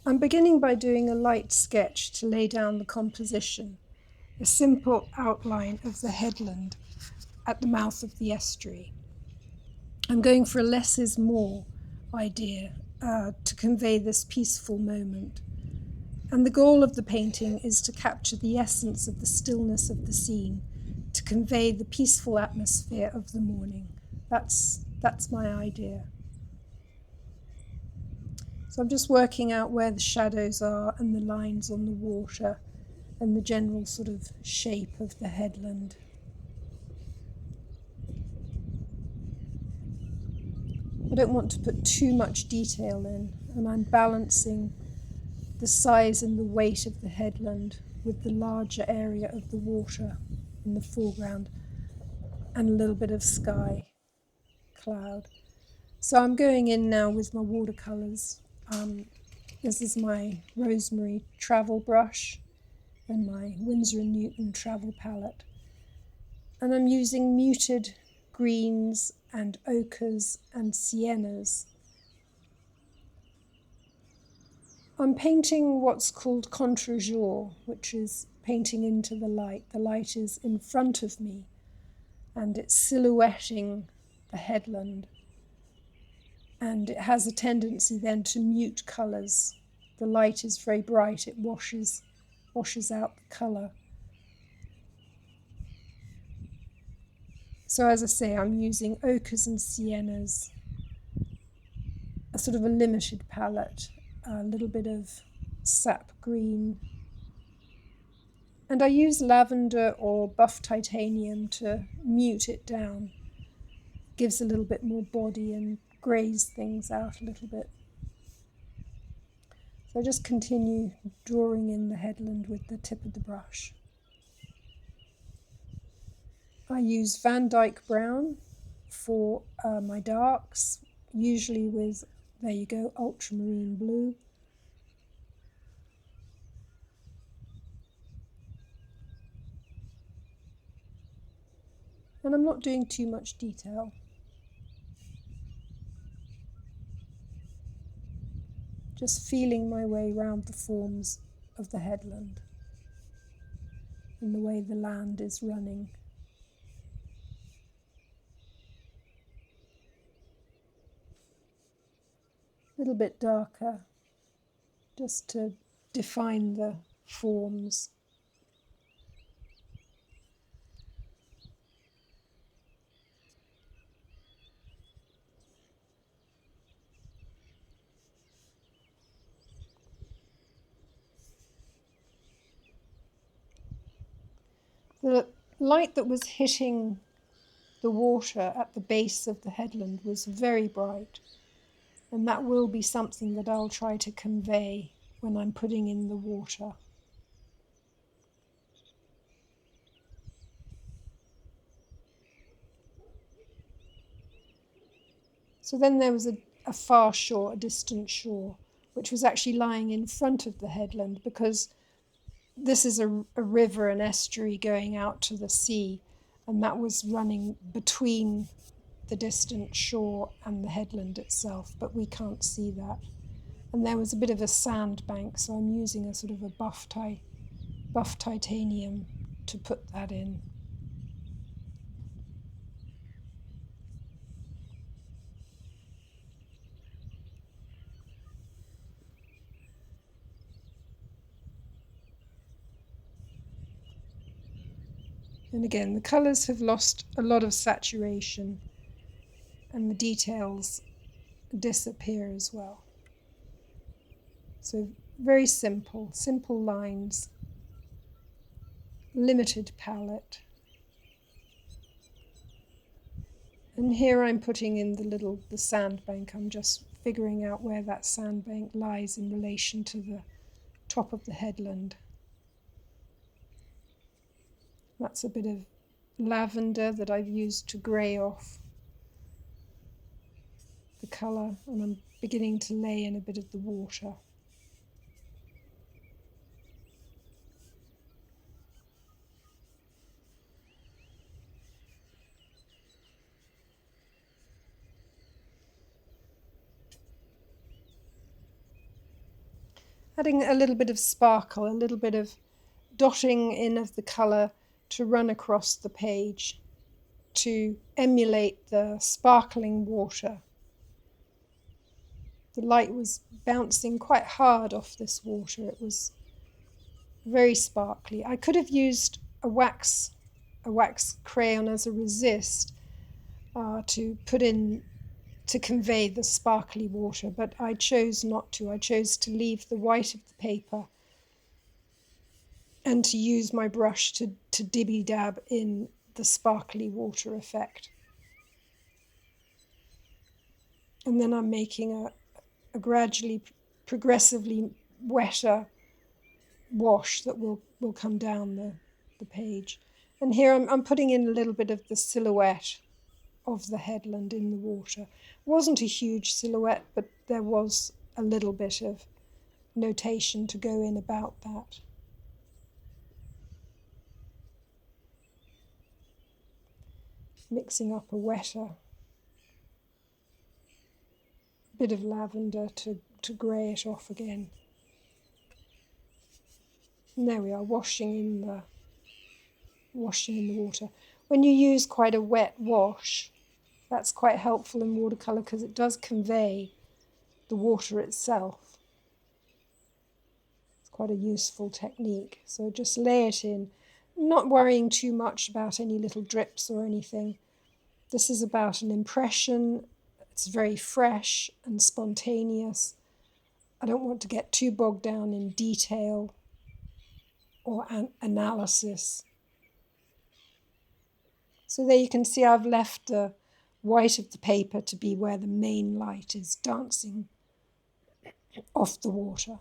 I'm beginning by doing a light sketch to lay down the composition, a simple outline of the headland at the mouth of the estuary. I'm going for a less is more idea to convey this peaceful moment. And the goal of the painting is to capture the essence of the stillness of the scene, to convey the peaceful atmosphere of the morning. That's my idea. So I'm just working out where the shadows are and the lines on the water and the general sort of shape of the headland. I don't want to put too much detail in, and I'm balancing the size and the weight of the headland with the larger area of the water in the foreground and a little bit of sky, cloud. So I'm going in now with my watercolours. This is my Rosemary travel brush and my Winsor & Newton travel palette. And I'm using muted greens and ochres and siennas. I'm painting what's called Contre Jour, which is painting into the light. The light is in front of me and it's silhouetting the headland. And it has a tendency then to mute colours. The light is very bright, it washes out the colour. So as I say, I'm using ochres and siennas, a sort of a limited palette, a little bit of sap green. And I use lavender or buff titanium to mute it down. Gives a little bit more body and greys things out a little bit. So I just continue drawing in the headland with the tip of the brush. I use Van Dyck Brown for my darks, usually with, there you go, Ultramarine blue. And I'm not doing too much detail. Just feeling my way round the forms of the headland and the way the land is running. A little bit darker, just to define the forms. The light that was hitting the water at the base of the headland was very bright, and that will be something that I'll try to convey when I'm putting in the water. So then there was a far shore, a distant shore, which was actually lying in front of the headland, because this is a river, an estuary going out to the sea, and that was running between the distant shore and the headland itself, but we can't see that. And there was a bit of a sandbank, so I'm using a sort of a buff titanium to put that in. And again, the colours have lost a lot of saturation and the details disappear as well. So very simple lines, limited palette. And here I'm putting in the sandbank. I'm just figuring out where that sandbank lies in relation to the top of the headland. That's a bit of lavender that I've used to grey off the colour, and I'm beginning to lay in a bit of the water. adding a little bit of sparkle, a little bit of dotting in of the colour to run across the page to emulate the sparkling water. The light was bouncing quite hard off this water. It was very sparkly. I could have used a wax crayon as a resist to put in to convey the sparkly water, but I chose not to. I chose to leave the white of the paper and to use my brush to dibby-dab in the sparkly water effect. And then I'm making a gradually, progressively wetter wash that will come down the page. And here I'm putting in a little bit of the silhouette of the headland in the water. It wasn't a huge silhouette, but there was a little bit of notation to go in about that. Mixing up a wetter bit of lavender to grey it off again. And there we are, washing in the water. When you use quite a wet wash, that's quite helpful in watercolour because it does convey the water itself. It's quite a useful technique. So just lay it in, not worrying too much about any little drips or anything. This is about an impression. It's very fresh and spontaneous. I don't want to get too bogged down in detail or analysis. So there you can see I've left the white of the paper to be where the main light is dancing off the water.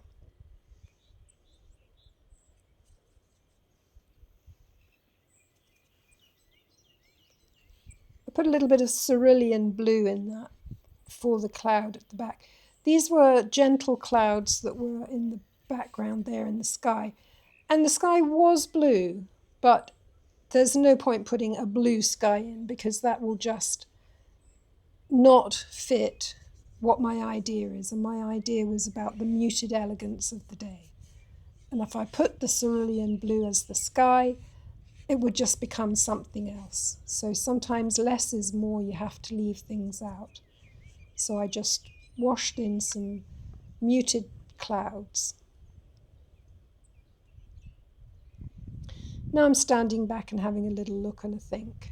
I put a little bit of cerulean blue in that for the cloud at the back. These were gentle clouds that were in the background there in the sky. And the sky was blue, but there's no point putting a blue sky in because that will just not fit what my idea is. And my idea was about the muted elegance of the day. And if I put the cerulean blue as the sky, it would just become something else. So sometimes less is more, you have to leave things out. So I just washed in some muted clouds. Now I'm standing back and having a little look and a think.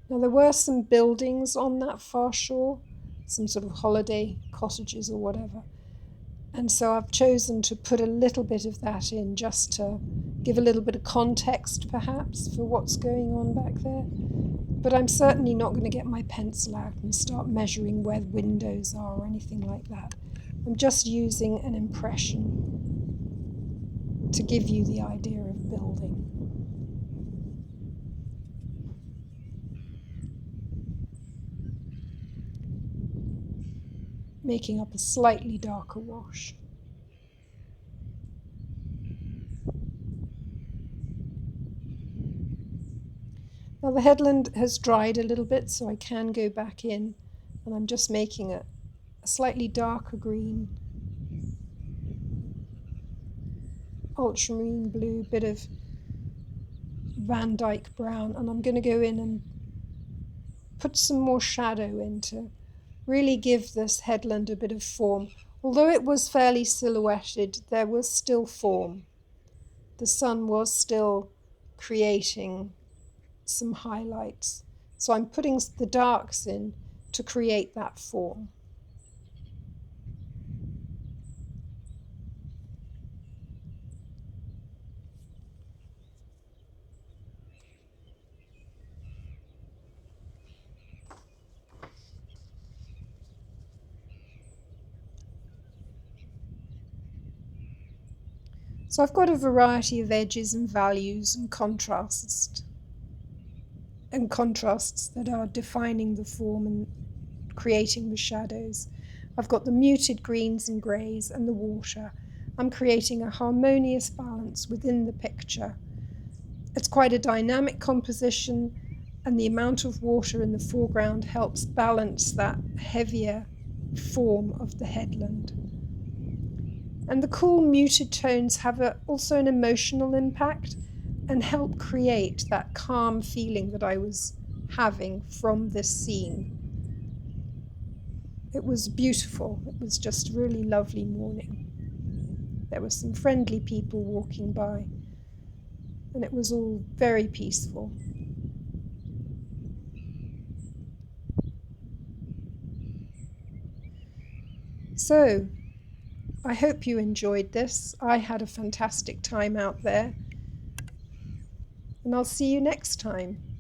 Now there were some buildings on that far shore, some sort of holiday cottages or whatever. And so I've chosen to put a little bit of that in just to give a little bit of context perhaps for what's going on back there. But I'm certainly not going to get my pencil out and start measuring where the windows are or anything like that. I'm just using an impression to give you the idea of building. Making up a slightly darker wash. Now the headland has dried a little bit, so I can go back in, and I'm just making a slightly darker green, ultramarine blue, bit of Van Dyck brown, and I'm going to go in and put some more shadow in to really give this headland a bit of form. Although it was fairly silhouetted, there was still form. The sun was still creating some highlights. So I'm putting the darks in to create that form. So I've got a variety of edges and values and contrasts that are defining the form and creating the shadows. I've got the muted greens and greys and the water. I'm creating a harmonious balance within the picture. It's quite a dynamic composition, and the amount of water in the foreground helps balance that heavier form of the headland. And the cool muted tones have also an emotional impact and help create that calm feeling that I was having from this scene. It was beautiful. It was just a really lovely morning. There were some friendly people walking by, and it was all very peaceful. So, I hope you enjoyed this. I had a fantastic time out there, and I'll see you next time.